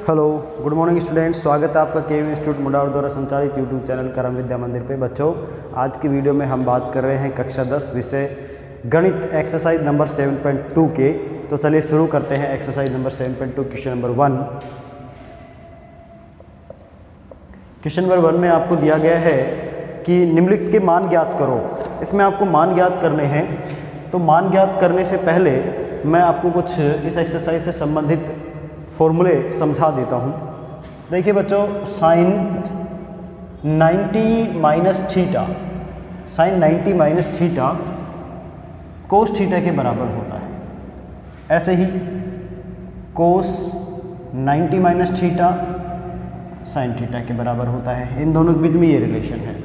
Hello, good morning students. स्वागत है आपका केवी इंस्टीट्यूट मुंडावर द्वारा संचालित यूट्यूब चैनल करम विद्या मंदिर पे। बच्चों, आज की वीडियो में हम बात कर रहे हैं कक्षा 10 विषय गणित एक्सरसाइज नंबर 7.2 के। तो चलिए शुरू करते हैं exercise number 7.2 question number 1। Question number 1 में आपको दिया गया है कि निम्नलिखित के मान ज्ञात करो। इसमें आपको मान ज्ञात करने हैं। तो मान ज्ञात करने से पहले मैं आपको कुछ इस एक्सरसाइज से संबंधित फॉर्मूले समझा देता हूँ। देखिए बच्चों, sine 90 minus theta, sine 90 minus theta cos theta के बराबर होता है। ऐसे ही cos 90 minus theta sine theta के बराबर होता है। इन दोनों के बीच में ये रिलेशन है।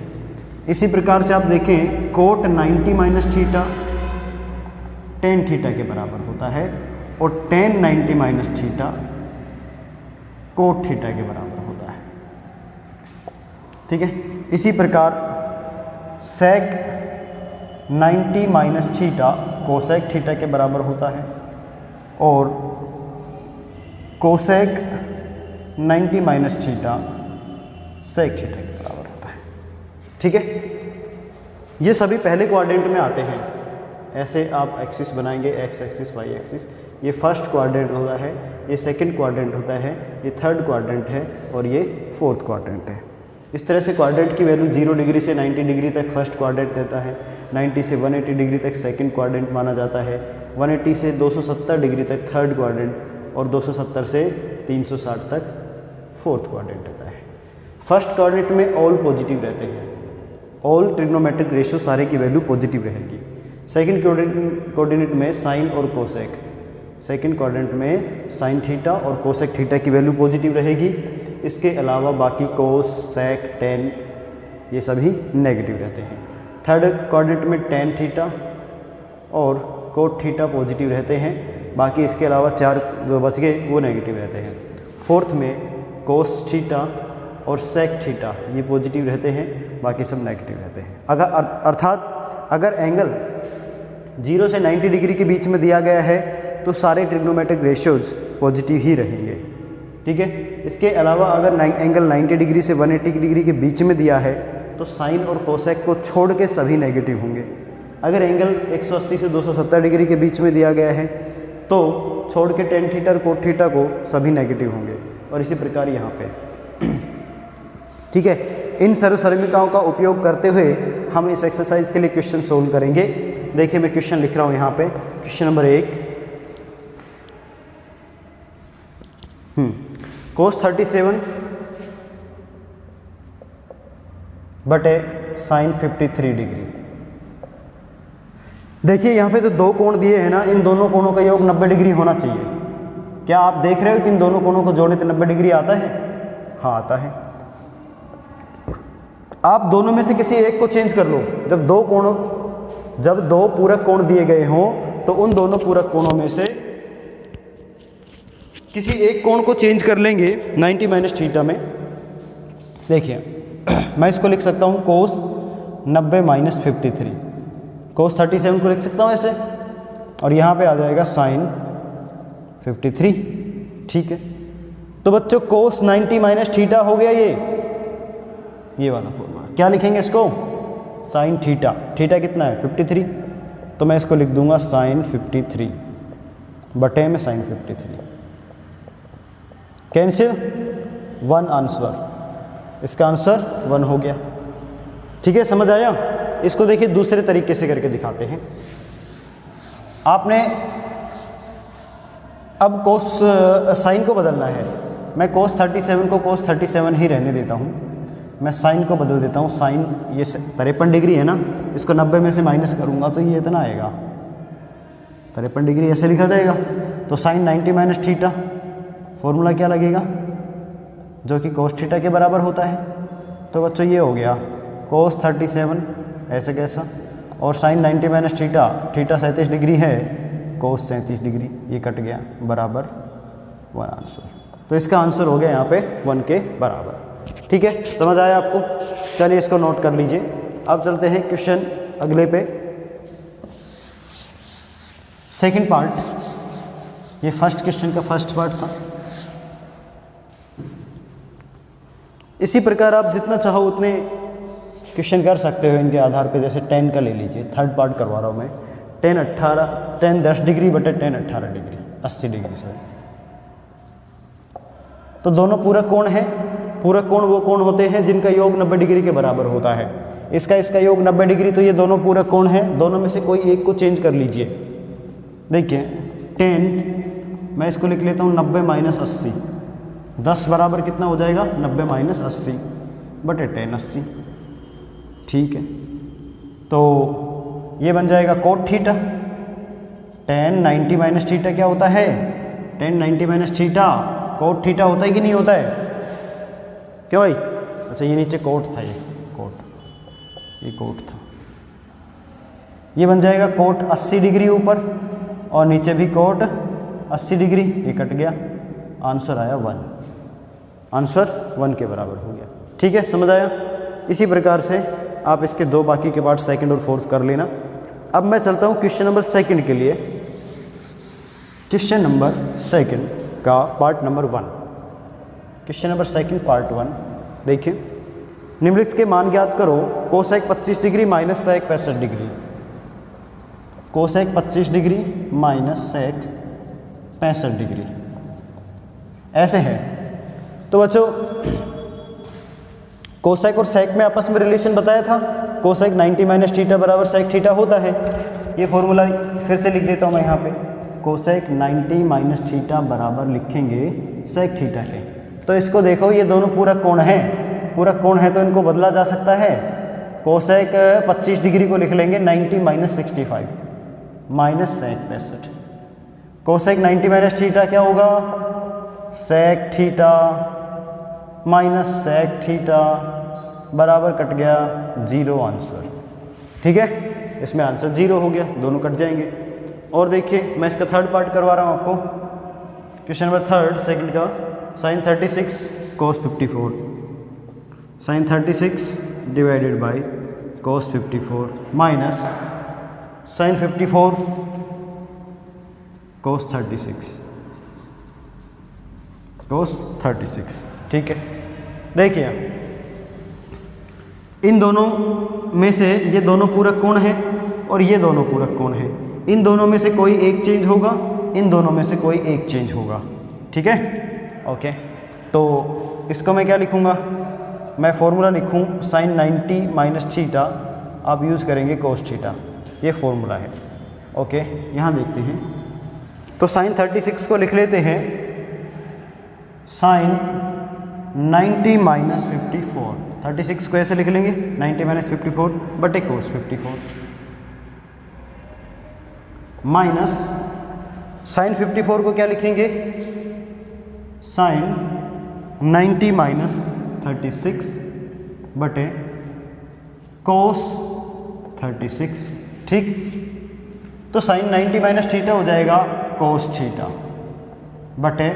इसी प्रकार से आप देखें, cot 90 minus theta tan theta के बराबर होता है और tan 90 minus theta cot theta के बराबर होता है। ठीक है। इसी प्रकार sec 90 minus theta cosec theta के बराबर होता है और cosec 90 minus theta sec theta के बराबर होता है। ठीक है। ये सभी पहले क्वाड्रेंट में आते हैं। ऐसे आप एक्सिस बनाएंगे, एक्स एक्सिस वाई एक्सिस। ये फर्स्ट क्वाड्रेंट होता है, ये सेकंड क्वाड्रेंट होता है, ये थर्ड क्वाड्रेंट है और ये फोर्थ क्वाड्रेंट है। इस तरह से क्वाड्रेंट की वैल्यू 0 डिग्री से 90 डिग्री तक फर्स्ट क्वाड्रेंट देता है, 90 से 180 डिग्री तक सेकंड क्वाड्रेंट माना जाता है, 180 से 270 डिग्री तक थर्ड क्वाड्रेंट और 270 से 360 तक फोर्थ क्वाड्रेंट रहता है। फर्स्ट क्वाड्रेंट में ऑल पॉजिटिव रहते हैं, ऑल ट्रिग्नोमेट्रिक रेशियो सारे की वैल्यू पॉजिटिव रहेगी। सेकंड कोऑर्डिनेट में साइन और कोसेक, सेकंड क्वाड्रेंट में साइन थीटा और कोसेक थीटा की वैल्यू पॉजिटिव रहेगी। इसके अलावा बाकी कोस सेक टेन ये सभी नेगेटिव रहते हैं। थर्ड क्वाड्रेंट में टेन थीटा और कोट थीटा पॉजिटिव रहते हैं। बाकी इसके अलावा चार जो बच गए वो नेगेटिव रहते हैं। फोर्थ में कोस थीटा और सेक थीटा ये पॉजिटिव रहते हैं, बाकी सब नेगेटिव रहते हैं। अर्थात अगर एंगल 0 से 90 डिग्री के बीच में दिया गया है तो सारे ट्रिग्नोमेट्रिक रेशियोज पॉजिटिव ही रहेंगे। ठीक है। इसके अलावा अगर एंगल 90 डिग्री से 180 डिग्री के बीच में दिया है तो साइन और कोसेक को छोड़ के सभी नेगेटिव होंगे। अगर एंगल 180 से 270 डिग्री के बीच में दिया गया है तो छोड़ के टेन थीटा और कोट थीटा को सभी नेगेटिव होंगे और इसी प्रकार यहाँ पे। ठीक है। इन सर्वसर्मिकाओं का उपयोग करते हुए हम इस एक्सरसाइज के लिए क्वेश्चन सोल्व करेंगे। देखिए मैं क्वेश्चन लिख रहा हूँ यहाँ पे। क्वेश्चन नंबर 1, कोस 37 बटे साइन 53 डिग्री। देखिए यहाँ पे तो दो कोण दिए हैं ना, इन दोनों कोणों का योग 90 डिग्री होना चाहिए। क्या आप देख रहे हो कि इन दोनों कोणों को जोड़े तो 90 डिग्री आता है? हाँ आता है। आप दोनों में से किसी एक को चेंज कर लो। जब दो पूरक कोण दिए गए हों तो उन दोनों पूरक कोणों में से किसी एक कोण को चेंज कर लेंगे 90 माइनस थीटा में। देखिए मैं इसको लिख सकता हूँ कोस 90 माइनस 53, कोस 37 को लिख सकता हूँ ऐसे, और यहाँ पे आ जाएगा साइन 53। ठीक है। तो बच्चों कोस 90 माइनस थीटा हो गया ये वाला फॉर्मूला। क्या लिखेंगे इसको? Sine theta. थीटा कितना है? 53। तो मैं इसको लिख दूंगा साइन 53 बटे में साइन 53। Cancel, 1 answer. इसका आंसर 1 हो गया। ठीक है, समझ आया? इसको देखिए दूसरे तरीके से करके दिखाते हैं। आपने अब कोस साइन को बदलना है। मैं कोस 37 को कोस 37 ही रहने देता हूँ। मैं साइन को बदल देता हूँ। साइन ये 53 डिग्री है ना, इसको 90 में से माइनस करूँगा तो ये इतना आएगा, 53 डिग्री ऐसे लिखा जाएगा। तो साइन 90 माइनस थीटा फॉर्मूला क्या लगेगा? जो कि कोस थीटा के बराबर होता है। तो बच्चों ये हो गया कोस 37 ऐसे कैसा, और sine 90 minus theta, theta 37 degree है, कोस 37 डिग्री, ये कट गया, बराबर 1 आंसर। तो इसका आंसर हो गया यहाँ पे 1 के बराबर। ठीक है, समझ आया आपको? चलिए इसको नोट कर लीजिए। अब चलते हैं क्वेश्चन अगले पे। सेकंड पार्ट, ये फर्स्ट क्वेश्चन का फर्स्ट पार्ट था। इसी प्रकार आप जितना चाहो उतने क्वेश्चन कर सकते हो इनके आधार पे। जैसे 10 का ले लीजिए, थर्ड पार्ट करवा रहा हूँ मैं। 10 10 डिग्री बटे 10 18 डिग्री, 80 डिग्री सॉरी। तो दोनों पूरक कोण है। पूरक कोण वो कोण होते हैं जिनका योग 90 डिग्री के बराबर होता है। इसका योग 90 डिग्री, तो ये दोनों पूरक कोण है। दोनों में से कोई एक को चेंज कर लीजिए। देखिए 10, मैं इसको लिख लेता हूँ 90 माइनस 80, 10 बराबर कितना हो जाएगा 90 माइनस 80 बटे 10 80। ठीक है, तो ये बन जाएगा कोट थीटा। 10 90 माइनस थीटा क्या होता है, 10 90 माइनस थीटा कोट थीटा होता है कि नहीं होता है, क्यों भाई? अच्छा ये नीचे कोट था, ये कोट था। ये बन जाएगा कोट 80 डिग्री ऊपर और नीचे भी कोट 80 डिग्री, ये कट गया, आंसर आया 1। आंसर 1 के बराबर हो गया। ठीक है, समझ आया? इसी प्रकार से आप इसके दो बाकी के पार्ट सेकंड और फोर्थ कर लेना। अब मैं चलता हूँ क्वेश्चन नंबर सेकंड के लिए। क्वेश्चन नंबर सेकंड का part number 1, question number second part 1। देखिए, निम्नलिखित के मान ज्ञात करो। Cosec 25 degree minus sec 65 degree. Cosec 25 degree minus sec 65 degree ऐसे है। तो बच्चों कोसेक और सेक में आपस में रिलेशन बताया था। कोसेक 90 माइनस थीटा बराबर सेक थीटा होता है। ये फॉर्मूला फिर से लिख देता हूँ मैं यहाँ पे। कोसेक 90 माइनस थीटा बराबर लिखेंगे सेक थीटा के। तो इसको देखो, ये दोनों पूरक कोण हैं। पूरक कोण है तो इनको बदला जा सकता है। कोसेक 25 डिग्री को लिख लेंगे 90 minus 65 minus sec 65। Cosec 90 minus theta क्या होगा, sec theta minus sec theta बराबर कट गया 0 आंसर। ठीक है, इसमें आंसर 0 हो गया, दोनों कट जाएंगे। और देखिए मैं इसका थर्ड पार्ट करवा रहा हूँ आपको। क्वेश्चन नंबर थर्ड सेकंड का, sine 36 cos 54। Sine 36 divided by cos 54 minus sine 54 cos 36 cos 36। ठीक है, देखिए इन दोनों में से ये दोनों पूरक कोण हैं और ये दोनों पूरक कोण हैं। इन दोनों में से कोई एक चेंज होगा, इन दोनों में से कोई एक चेंज होगा। ठीक है, ओके। तो इसको मैं क्या लिखूँगा, मैं फॉर्मूला लिखूँ साइन 90 माइनस थीटा, आप यूज़ करेंगे कोस थीटा। ये फॉर्मूला है। ओके, यहाँ देखते हैं। तो साइन 36 को लिख लेते हैं साइन 90 माइनस 54। 36 को ऐसे लिख लेंगे 90 माइनस 54 बटे कोस 54 माइनस साइन 54 को क्या लिखेंगे, साइन 90 माइनस 36 बटे कोस 36। ठीक, तो साइन 90 माइनस थीटा हो जाएगा कोस थीटा बटे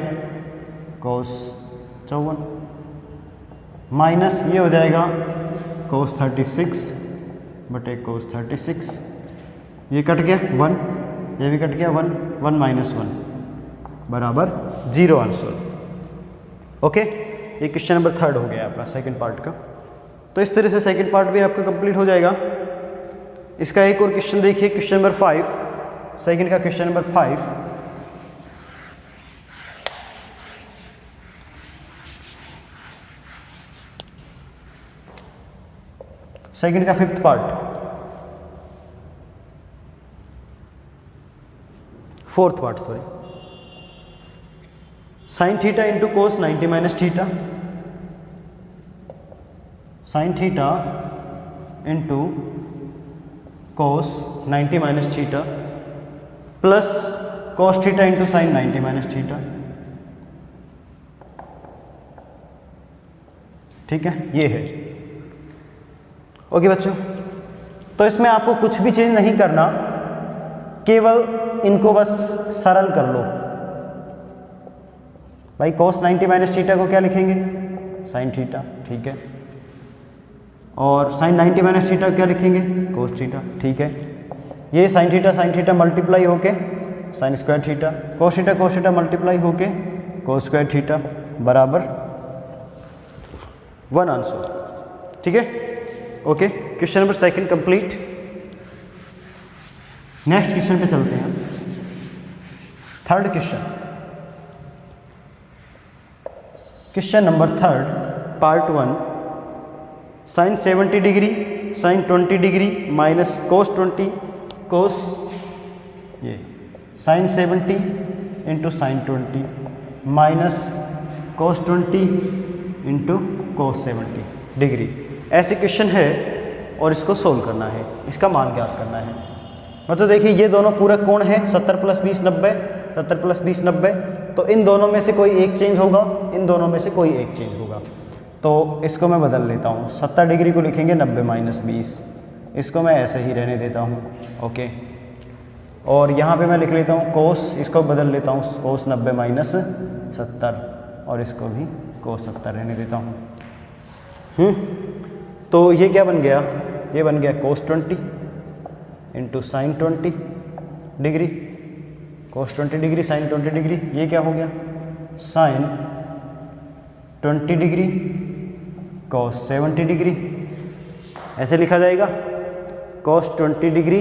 कोस 54 माइनस ये हो जाएगा कोस 36 बटे कोस 36। ये कट गया 1, ये भी कट गया 1, 1 माइनस 1 बराबर 0 आंसर। ओके, ये क्वेश्चन नंबर थर्ड हो गया आपका सेकंड पार्ट का। तो इस तरह से सेकंड पार्ट भी आपका कंप्लीट हो जाएगा। इसका एक और क्वेश्चन देखिए, क्वेश्चन नंबर 5, सेकंड का क्वेश्चन नंबर 5। सेकंड का fifth part, fourth part sorry. Sine theta into cos 90 minus theta, sine theta into cos 90 minus theta plus cos theta into sine 90 minus theta. ठीक है, ये है। Okay बच्चों, तो इसमें आपको कुछ भी चेंज नहीं करना, केवल इनको बस सरल कर लो। भाई कोस 90 माइनस थीटा को क्या लिखेंगे, साइन थीटा। ठीक है, और साइन 90 माइनस थीटा क्या लिखेंगे, कोस थीटा। ठीक है, ये साइन थीटा मल्टीप्लाई होके sine square theta, cos theta multiply होके कोस स्क्वायर थीटा बराबर 1 आंसर। ठीक है, okay. Question number 2 complete. Next question पे चलते हैं। Third question, question number 3 part 1, sine 70 degree sine 20 degree minus cos 20 cos ये sine 70 into sine 20 minus cos 20 into cos 70 degree. ऐसे question है और इसको सोल्व करना है, इसका मान ज्ञात करना है। मतलब देखिए ये दोनों पूरक कोण है 70 + 20 90, 70 + 20 90। तो इन दोनों में से कोई एक चेंज होगा, इन दोनों में से कोई एक चेंज होगा। तो इसको मैं बदल लेता हूँ, 70 डिग्री को लिखेंगे 90 - 20, इसको मैं ऐसे ही रहने देता हूँ, ओके। और यहाँ पे मैं लिख लेता हूँ कोस, इसको बदल लेता हूँ कोस 90 - 70 और इसको भी कोस 70 रहने देता हूँ। तो ये क्या बन गया, ये बन गया कोस 20 इंटू साइन 20 डिग्री, कोस 20 डिग्री साइन 20 डिग्री। ये क्या हो गया साइन 20 डिग्री कोस 70 डिग्री, ऐसे लिखा जाएगा कोस 20 डिग्री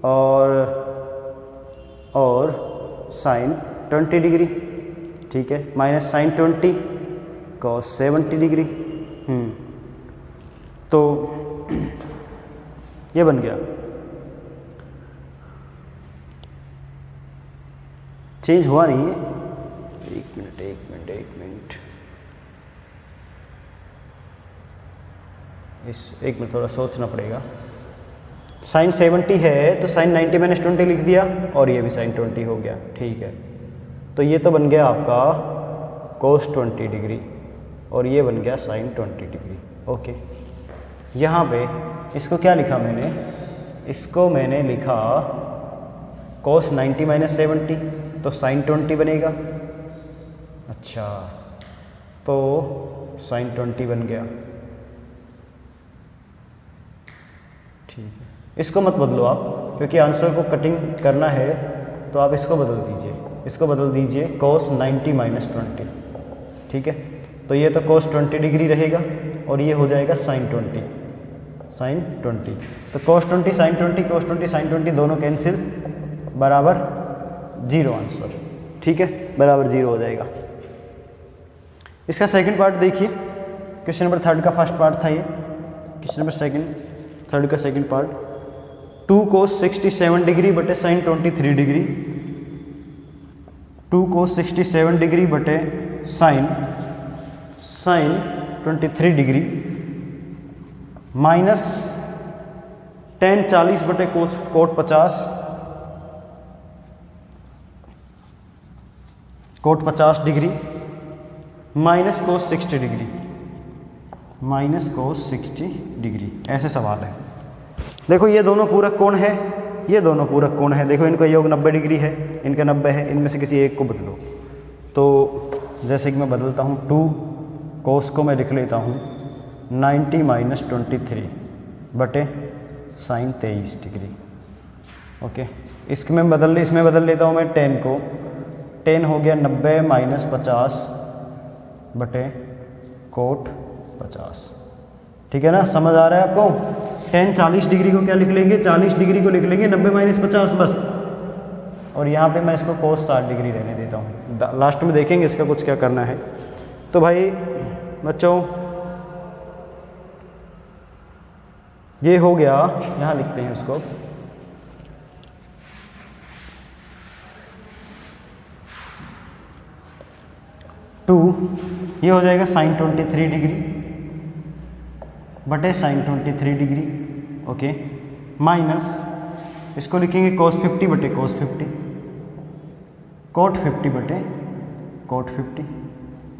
और साइन 20 डिग्री, ठीक है, माइनस साइन 20 कोस 70 डिग्री। तो ये बन गया। चेंज हुआ नहीं है, एक मिनट एक मिनट थोड़ा सोचना पड़ेगा। साइन 70 है तो साइन 90 - 20 लिख दिया और ये भी साइन 20 हो गया, ठीक है। तो ये तो बन गया आपका कोस 20 डिग्री और ये बन गया साइन 20 डिग्री, ओके। यहाँ पे इसको क्या लिखा मैंने, इसको मैंने लिखा कोस 90 - 70 तो साइन 20 बनेगा। अच्छा, तो साइन 20 बन गया, ठीक है। इसको मत बदलो आप, क्योंकि आंसर को कटिंग करना है तो आप इसको बदल दीजिए, इसको बदल दीजिए कोस 90 - 20, ठीक है। तो ये तो कोस 20 डिग्री रहेगा और ये हो जाएगा साइन 20 तो कोस 20 साइन 20 कोस 20 साइन 20 दोनों कैंसिल, बराबर 0 आंसर, ठीक है, बराबर 0 हो जाएगा। इसका सेकंड पार्ट देखिए, क्वेश्चन नंबर 3 का फर्स्ट पार्ट था ये, क्वेश्चन नंबर 3 का सेकंड पार्ट, 2 कोस 67 डिग्री बटे साइन 23 डिग्री, 2 कोस 67 डिग्री बटे साइन 23 डिग्री माइनस tan 40 बटे cot 50 degree minus cos 60 degree, ऐसे सवाल है। देखो ये दोनों पूरक कोण है, ये दोनों पूरक कोण है, देखो इनका योग 90 डिग्री है, इनका 90 है, इनमें से किसी एक को बदलो। तो जैसे कि मैं बदलता हूँ, 2 कोस को मैं लिख लेता हूँ 90 - 23 बटे साइन 23 डिग्री, ओके। इसमें बदल लेता हूँ मैं tan को, tan हो गया 90 - 50 बटे कोट 50, ठीक है ना, समझ आ रहा है आपको। tan 40 डिग्री को क्या लिख लेंगे, 40 डिग्री को लिख लेंगे 90 - 50 बस, और यहाँ पे मैं इसको कोस 60 डिग्री रहने देता हूँ। लास्ट में देखेंगे इसका कुछ क्या करना है। तो भाई बच्चों ये हो गया, यहाँ लिखते हैं उसको, ये हो जाएगा साइन 23 डिग्री बटे साइन 23 डिग्री, ओके, माइनस इसको लिखेंगे कोस 50 बटे कोस 50, कोट 50 बटे कोट 50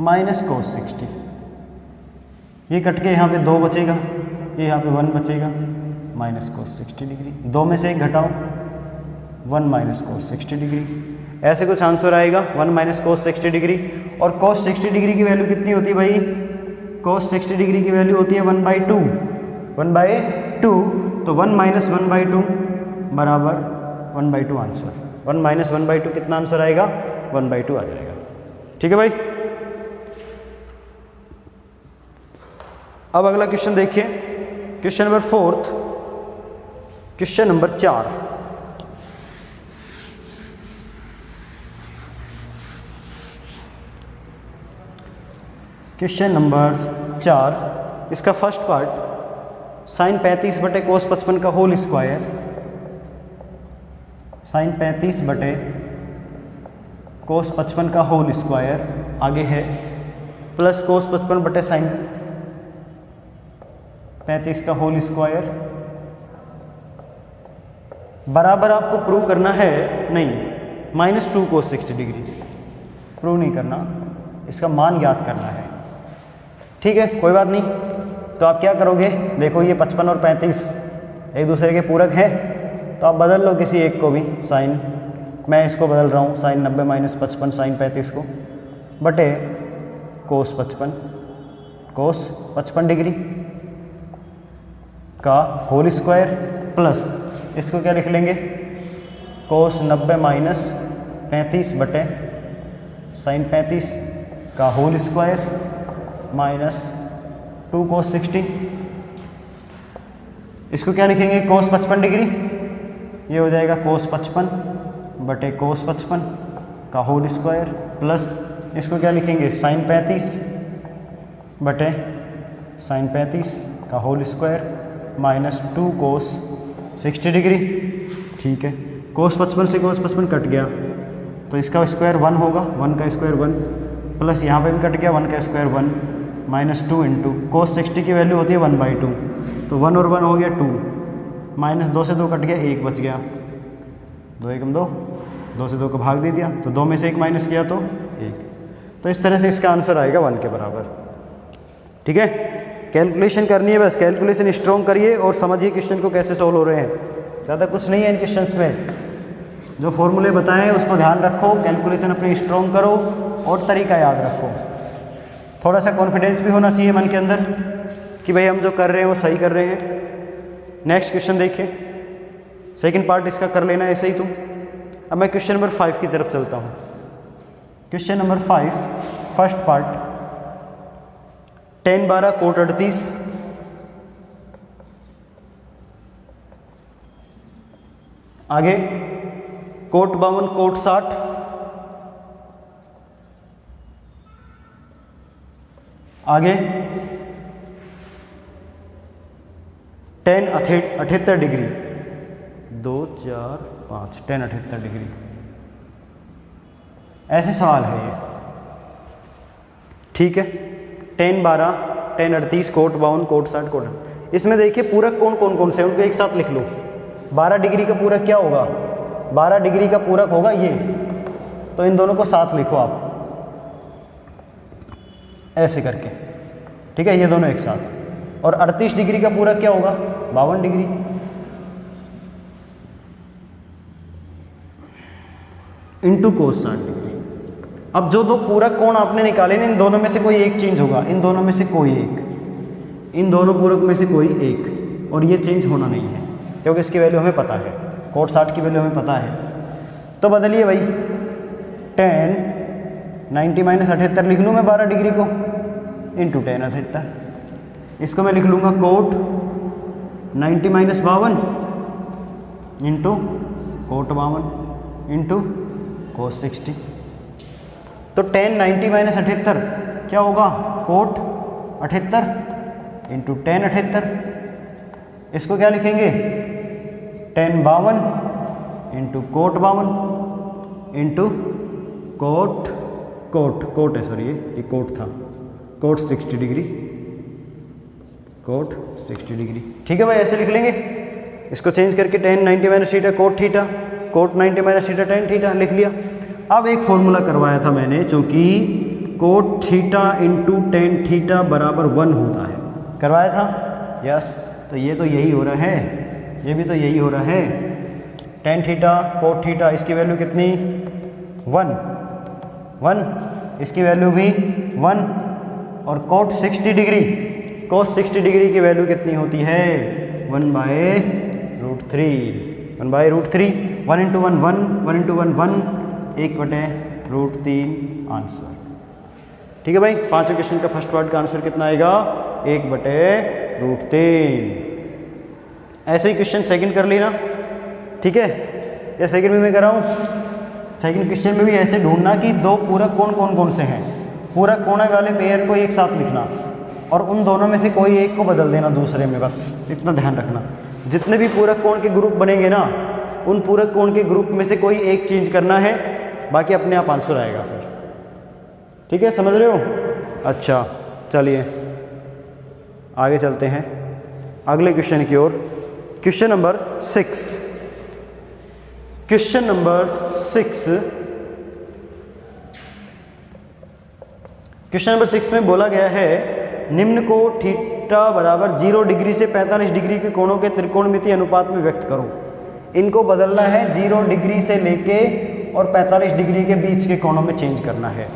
माइनस कोस 60। ये कट के यहाँ पे 2 बचेगा, ये यहाँ पे 1 बचेगा, माइनस कोस 60 डिग्री, 2 में से 1 घटाओ, 1 माइनस कोस 60 डिग्री, ऐसे कुछ आंसर आएगा 1 माइनस कोस 60 डिग्री। और कोस 60 डिग्री की वैल्यू कितनी होती है भाई, कोस 60 डिग्री की वैल्यू होती है 1/2, 1/2, तो 1 माइनस 1/2 बराबर 1/2 आंसर, 1 माइनस 1/2 कितना आंसर आएगा, 1/2 आ जाएगा, ठीक है भाई। अब अगला क्वेश्चन देखिए, question number 4, question number 4। Question number 4, इसका फर्स्ट पार्ट साइन 35 बटे कोस 55 का होल स्क्वायर, साइन 35 बटे कोस 55 का होल स्क्वायर, आगे है प्लस कोस 55 बटे साइन 35 का होल स्क्वायर, बराबर आपको प्रूव करना है, नहीं -2 कोस 60 डिग्री, प्रूव नहीं करना, इसका मान ज्ञात करना है। ठीक है, कोई बात नहीं। तो आप क्या करोगे, देखो ये 55 और 35 एक दूसरे के पूरक हैं, तो आप बदल लो किसी एक को भी, साइन, मैं इसको बदल रहा हूँ साइन 90 - 55 साइन 35 को, बटे कोस 55 डिग्री का होल स्क्वायर, प्लस इसको क्या लिख लेंगे, कोस 90 - 35 बटे साइन 35 का होल स्क्वायर -2 कोस 60। इसको क्या लिखेंगे, कोस 55 डिग्री, ये हो जाएगा कोस 55 बटे कोस 55 का होल स्क्वायर, प्लस इसको क्या लिखेंगे, साइन 35 बटे साइन 35 का होल स्क्वायर -2 कोस 60 डिग्री। ठीक है, कोस 55 से कोस 55 कट गया, तो इसका स्क्वायर 1 होगा, 1 का स्क्वायर 1, प्लस यहाँ पे भी कट गया, 1 का स्क्वायर 1, -2 इंटू कोस 60 की वैल्यू होती है 1/2, तो 1 और 1 हो गया 2, -2 से 2 कट गया, 1 बच गया, 2 एकम 2, 2 से 2 को भाग दे दिया, तो 2 में से 1 माइनस किया तो 1। तो इस तरह से इसका आंसर आएगा 1 के बराबर। ठीक है, कैलकुलेशन करनी है, बस कैलकुलेशन स्ट्रॉन्ग करिए और समझिए क्वेश्चन को कैसे सोल्व हो रहे हैं, ज़्यादा कुछ नहीं है इन क्वेश्चंस में। जो फॉर्मूले बताएं उसको ध्यान रखो, कैलकुलेशन अपनी स्ट्रॉन्ग करो और तरीका याद रखो। थोड़ा सा कॉन्फिडेंस भी होना चाहिए मन के अंदर कि भाई हम जो कर रहे हैं वो सही कर रहे हैं। नेक्स्ट क्वेश्चन देखिए, सेकंड पार्ट इसका कर लेना ऐसे ही तुम। अब मैं क्वेश्चन नंबर 5 की तरफ चलता हूँ। Question number 5 first part, tan 12 cot 38, आगे कोट 52 कोट 60, आगे tan 78 डिग्री, 2 4 5 tan 78 डिग्री, ऐसे सवाल है ये। ठीक है, tan 12 tan 38 cot 52 cot 60 cot, इसमें देखिए पूरक कौन कौन से हैं उनको एक साथ लिख लो। 12 डिग्री का पूरक क्या होगा, 12 डिग्री का पूरक होगा ये, तो इन दोनों को साथ लिखो आप ऐसे करके। ठीक है, ये दोनों एक साथ। और 38 डिग्री का पूरक क्या होगा, 52 डिग्री। Into cos 60 degree. अब जो दो पूरक कोण आपने निकाले ना, इन दोनों में से कोई एक चेंज होगा, इन दोनों में से कोई एक, इन दोनों पूरक में से कोई एक, और ये चेंज होना नहीं है क्योंकि इसकी वैल्यू हमें पता है, कोट 60 की वैल्यू हमें पता है। तो बदलिए भाई, tan 90 - 78 लिख लूँ मैं 12 डिग्री को, इंटू tan 78। इसको मैं लिख लूँगा cot 90 - 52 into cot 52 into cos 60। तो tan 90 - 78 क्या होगा, कोट 78 इंटू tan 78। इसको क्या लिखेंगे, tan 52 into cot 52 into coat है, सॉरी ये कोट था, कोट 60 डिग्री, कोट 60 डिग्री। ठीक है भाई, ऐसे लिख लेंगे। इसको चेंज करके tan 90 - theta cot theta, cot 90 - theta tan theta लिख लिया। अब एक फॉर्मूला करवाया था मैंने, चूँकि cot theta into tan theta बराबर 1 होता है, करवाया था, यस। तो ये तो यही हो रहा है, ये भी तो यही हो रहा है। tan थीटा कोट थीटा, इसकी वैल्यू कितनी, 1, इसकी वैल्यू भी 1, और कोट 60 डिग्री, कोस 60 डिग्री की वैल्यू कितनी होती है, 1/√3, 1/√3, 1 इंटू 1 1, 1 इंटू 1 1, 1/√3 आंसर। ठीक है भाई, पांचों क्वेश्चन का फर्स्ट पार्ट का आंसर कितना आएगा, 1/√3। ऐसे ही क्वेश्चन सेकंड कर ली ना, ठीक है। या सेकंड में मैं कर रहा हूँ, सेकंड क्वेश्चन में भी ऐसे ढूंढना कि दो पूरक कोण कौन कौन से हैं, पूरक कोण वाले पेयर को एक साथ लिखना और उन दोनों में से कोई एक को बदल देना दूसरे में, बस इतना ध्यान रखना। जितने भी पूरक कोण के ग्रुप बनेंगे ना, उन पूरक कोण के ग्रुप में से कोई एक चेंज करना है, बाकी अपने आप आंसर आएगा फिर, ठीक है, समझ रहे हो। अच्छा चलिए आगे चलते हैं अगले क्वेश्चन की ओर। Question number 6, question number 6, question number 6 में बोला गया है निम्न को थीटा बराबर 0 डिग्री से 45 डिग्री के कोणों के त्रिकोणमितीय अनुपात में व्यक्त करो। इनको बदलना है 0 डिग्री से लेके और 45 डिग्री के बीच के कोणों में चेंज करना है।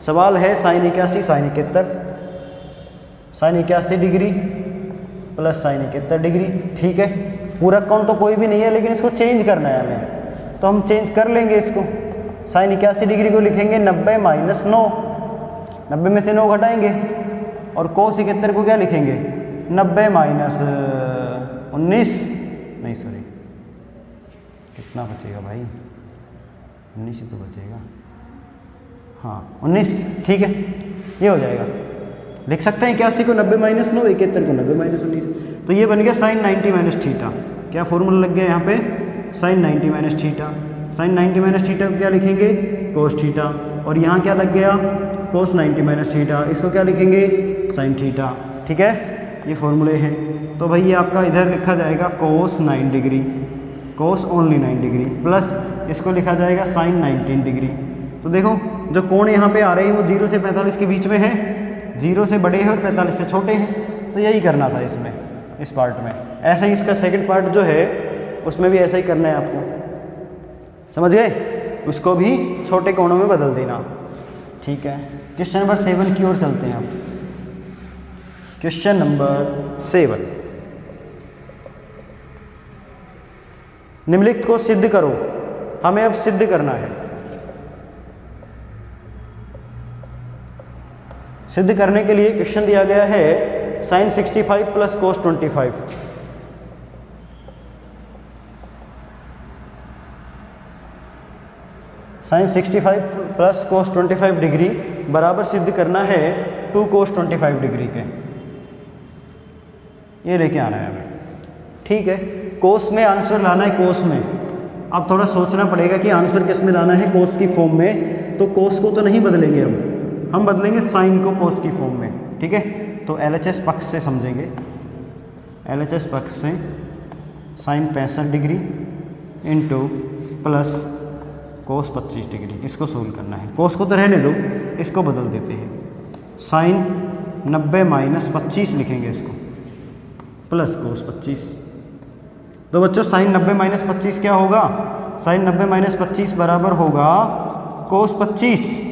सवाल है sin 81 sin 71, sin 81 degree plus sin 71 degree, ठीक है। पूरक कोण तो कोई भी नहीं है, लेकिन इसको चेंज करना है हमें, तो हम चेंज कर लेंगे इसको। sin 81 डिग्री को लिखेंगे 90 - 9, 90 में से 9 घटाएंगे, और cos 71 को क्या लिखेंगे 90 - 19, नहीं सॉरी, कितना बचेगा भाई, 19 ही तो बचेगा, हाँ 19, ठीक है, ये हो जाएगा। लिख सकते हैं 81 को 90 - 9, 71 को 90 - 19, तो ये बन गया sin 90 - थीटा। क्या फॉर्मूला लग गया यहाँ पे, sin 90 - थीटा। sin 90 - थीटा को क्या लिखेंगे cos थीटा, और यहाँ क्या लग गया cos 90 - थीटा, इसको क्या लिखेंगे sin थीटा, ठीक है। ये फॉर्मूले हैं, तो भाई ये आपका इधर लिखा जाएगा cos 9 degree, cos only 9 degree, plus इसको लिखा जाएगा sin 19 डिग्री। तो देखो जो कोण यहाँ पे आ रहे हैं वो 0 से 45 के बीच में है, 0 से बड़े हैं और 45 से छोटे हैं, तो यही करना था इसमें, इस पार्ट में। ऐसा ही इसका सेकंड पार्ट जो है उसमें भी ऐसा ही करना है आपको, समझ गए, उसको भी छोटे कोणों में बदल देना, ठीक है। क्वेश्चन नंबर 7 की ओर चलते हैं अब। क्वेश्चन नंबर 7, निम्नलिखित को सिद्ध करो। हमें अब सिद्ध करना है। सिद्ध करने के लिए क्वेश्चन दिया गया है sin 65 plus cos 25। sin 65 plus cos 25 degree बराबर सिद्ध करना है 2 cos 25 डिग्री के। ये लेके आना है हमें, ठीक है। कोस में आंसर लाना है, कोस में। अब थोड़ा सोचना पड़ेगा कि आंसर किस में लाना है, कोस की फॉर्म में। तो कोस को तो नहीं बदलेंगे हम बदलेंगे साइन को कोस की फॉर्म में, ठीक है। तो LHS पक्ष से समझेंगे, LHS पक्ष से sine 65 degree into plus cos 25 degree, इसको सोल्व करना है। कोस को तो रहने दो, इसको बदल देते हैं, साइन 90 - 25 लिखेंगे इसको, प्लस कोस 25। तो बच्चों साइन 90 - 25 क्या होगा, साइन 90 - 25 बराबर होगा कोस 25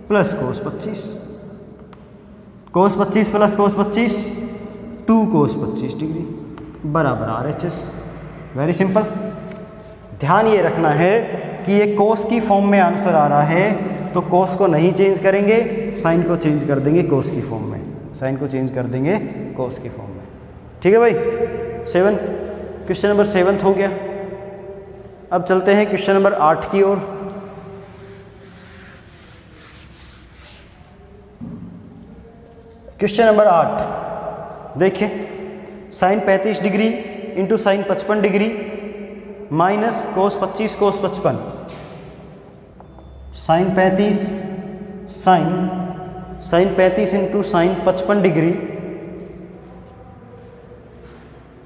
प्लस कोस 25, कोस 25 प्लस कोस 25 2 कोस 25 डिग्री बराबर RHS। Very simple. ध्यान ये रखना है कि ये कोस की फॉर्म में आंसर आ रहा है, तो कोस को नहीं चेंज करेंगे, साइन को चेंज कर देंगे कोस की फॉर्म में, साइन को चेंज कर देंगे कोस की फॉर्म में, ठीक है भाई। 7 क्वेश्चन नंबर 7 हो गया। अब चलते हैं क्वेश्चन नंबर 8 की ओर। क्वेश्चन नंबर 8 देखिए, sine 35 degree into sine 55 degree minus cos 25 cos 55, sine 35 into sine 55 degree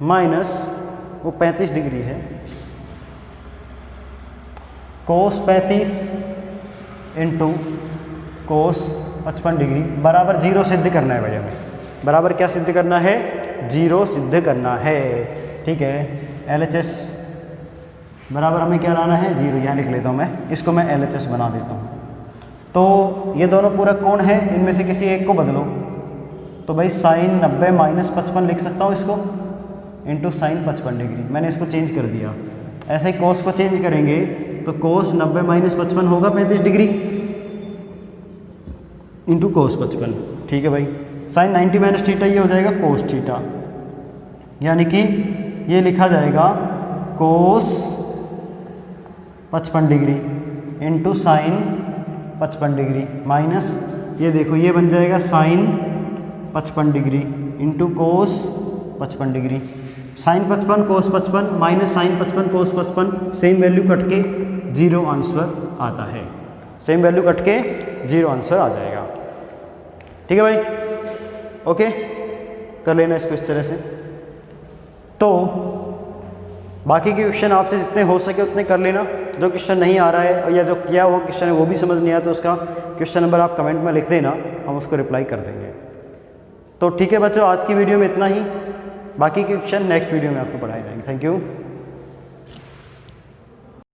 minus वो 35 डिग्री है, कोस 35 इंटू कोस 55 डिग्री बराबर 0 सिद्ध करना है भाई हमें। बराबर क्या सिद्ध करना है, 0 सिद्ध करना है, ठीक है। LHS बराबर हमें क्या लाना है, 0। यहाँ लिख लेता हूँ मैं, इसको मैं LHS बना देता हूँ। तो ये दोनों पूरक कोण है, इनमें से किसी एक को बदलो। तो भाई साइन 90 - 55 लिख सकता हूँ इसको, इंटू साइन 55 डिग्री। मैंने इसको चेंज कर दिया। ऐसे ही कोस को चेंज करेंगे तो कोस 90 - 55 होगा 35 डिग्री इंटू कोस 55, ठीक है भाई। साइन 90 माइनस थीटा ये हो जाएगा कोस थीटा, यानी कि ये लिखा जाएगा cos 55 degree into sine 55 degree minus ये देखो ये बन जाएगा sine 55 degree into cos 55 degree. Sine 55 cos 55 minus sine 55 cos 55 same value cut के 0 आंसर आता है, सेम वैल्यू कट के 0 आंसर आ जाएगा। ठीक है भाई, ओके कर लेना इसको इस तरह से। तो बाकी के क्वेश्चन आपसे जितने हो सके उतने कर लेना। जो क्वेश्चन नहीं आ रहा है या जो किया हुआ क्वेश्चन है वो भी समझ नहीं आया तो उसका क्वेश्चन नंबर आप कमेंट में लिख देना, हम उसको रिप्लाई कर देंगे। तो ठीक है बच्चों, आज की वीडियो में इतना ही, बाकी के क्वेश्चन नेक्स्ट वीडियो में आपको पढ़ाए जाएंगे। Thank you.